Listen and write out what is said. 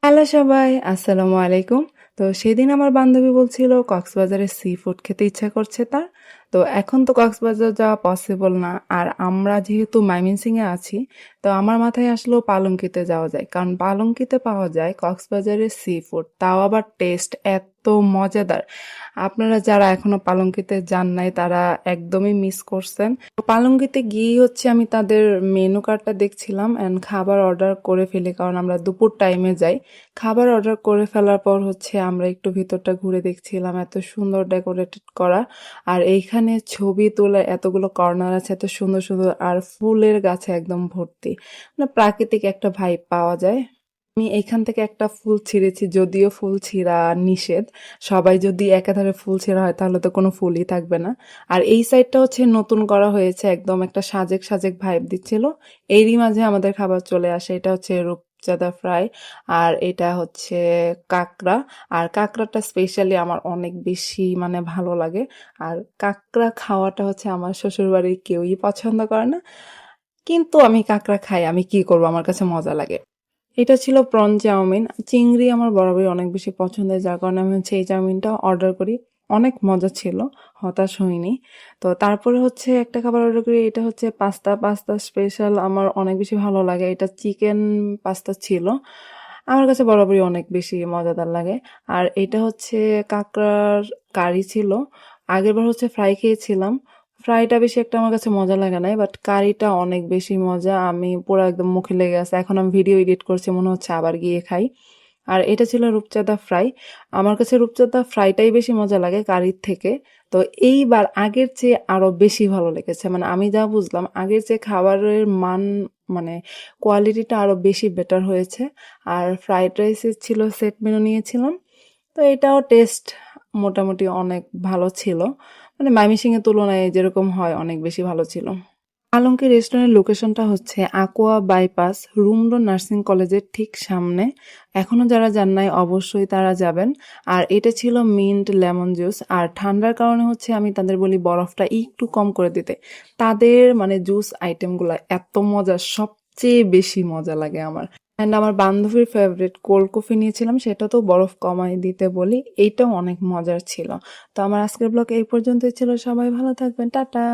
Hello সবাই, আসসালামু আলাইকুম। তো সেদিন আমার বান্ধবী বলছিল কক্সবাজারে সি ফুড খেতে ইচ্ছা করছে তার। তো এখন তো কক্সবাজার যাওয়া পসিবল না, আর আমরা যেহেতু ময়মনসিংহে আছি, তো আমার মাথায় আসলো পালংকিতে যাওয়া যায়, কারণ পালংকিতে পাওয়া যায় কক্সবাজারের সি ফুড, তাও আবার টেস্ট এত মজাদার। আপনারা যারা এখনো পালংকিতে যান নাই তারা একদমই মিস করছেন। পালংকিতে গিয়ে হচ্ছে আমি তাদের মেনু কার্ডটা দেখছিলাম এন্ড খাবার অর্ডার করে ফেলি, কারণ আমরা দুপুর টাইমে যাই। খাবার অর্ডার করে ফেলার পর হচ্ছে আমরা একটু ভিতরটা ঘুরে দেখছিলাম, এত সুন্দর ডেকোরেটেড করা। আর এইখানে ছবি তোলা এতগুলো কর্নার আছে, এত সুন্দর সুন্দর, আর ফুলের গাছে একদম ভর্তি, মানে প্রাকৃতিক একটা ভাইব পাওয়া যায়। আমি এইখান থেকে একটা ফুল ছিঁড়েছি, যদিও ফুল ছিঁড়া নিষেধ। সবাই যদি একাধারে ফুল ছিঁড়া হয় তাহলে তো কোনো ফুলই থাকবে না। আর এই সাইডটা হচ্ছে নতুন করা হয়েছে, একদম একটা সাজেক সাজেক ভাইব দিচ্ছিল। এরই মাঝে আমাদের খাবার চলে আসে, এটা হচ্ছে রূপচাঁদা ফ্রাই, আর এটা হচ্ছে কাঁকড়া। আর কাঁকড়াটা স্পেশালি আমার অনেক বেশি মানে ভালো লাগে। আর কাঁকড়া খাওয়াটা হচ্ছে আমার শ্বশুরবাড়ির কেউই পছন্দ করে না, কিন্তু আমি কাঁকড়া খাই, আমি কি করবো, আমার কাছে মজা লাগে। এটা ছিল প্রন চাউমিন। চিংড়ি আমার বরাবরই অনেক বেশি পছন্দের, যার কারণে আমি হচ্ছে এই চাউমিনটা অর্ডার করি। অনেক মজা ছিল, হতাশ হইনি। তো তারপরে হচ্ছে একটা খাবার অর্ডার করি, এটা হচ্ছে পাস্তা। পাস্তা স্পেশাল আমার অনেক বেশি ভালো লাগে, এটা চিকেন পাস্তা ছিল। আমার কাছে বরাবরই অনেক বেশি মজাদার লাগে। আর এটা হচ্ছে কাঁকড়ার কারি ছিল। আগেরবার হচ্ছে ফ্রাই খেয়েছিলাম, ফ্রাইটা বেশি একটা আমার কাছে মজা লাগে নাই, বাট কারিটা অনেক বেশি মজা, আমি পুরো একদম মুখে লেগে আছে। এখন আমি ভিডিও এডিট করছি, মনে হচ্ছে আবার গিয়ে খাই। আর এটা ছিল রূপচাঁদা ফ্রাই। আমার কাছে রূপচাঁদা ফ্রাইটাই বেশি মজা লাগে কারির থেকে। তো এইবার আগের চেয়ে আরো বেশি ভালো লেগেছে, মানে আমি যা বুঝলাম আগের চেয়ে খাবারের মান, মানে কোয়ালিটিটা আরো বেশি বেটার হয়েছে। আর ফ্রাইড রাইসের ছিল সেট মেনু নিয়েছিলাম, তো এটাও টেস্ট মোটামুটি অনেক ভালো ছিল, মানে ময়মনসিংহের তুলনায় যেরকম হয় অনেক বেশি ভালো ছিল। আলংকি রেস্টুরেন্টের লোকেশনটা হচ্ছে আকোয়া বাইপাস, রুমডো নার্সিং কলেজের ঠিক সামনে। এখনো যারা যান নাই অবশ্যই তারা যাবেন। আর এটা ছিল মিন্ট লেমন জুস, আর ঠান্ডার কারণে হচ্ছে আমি তাদের বলি বরফটা একটু কম করে দিতে। তাদের মানে জুস আইটেমগুলো এত মজা, সবচেয়ে বেশি মজা লাগে আমার। অ্যান্ড আমার বান্ধবীর ফেভারিট কোল্ড কফি নিয়েছিলাম, সেটা তো বরফ কমাই দিতে বলি, এইটাও অনেক মজার ছিল। তো আমার আজকের ব্লগ এই পর্যন্তই ছিল, সবাই ভালো থাকবেন, টাটা।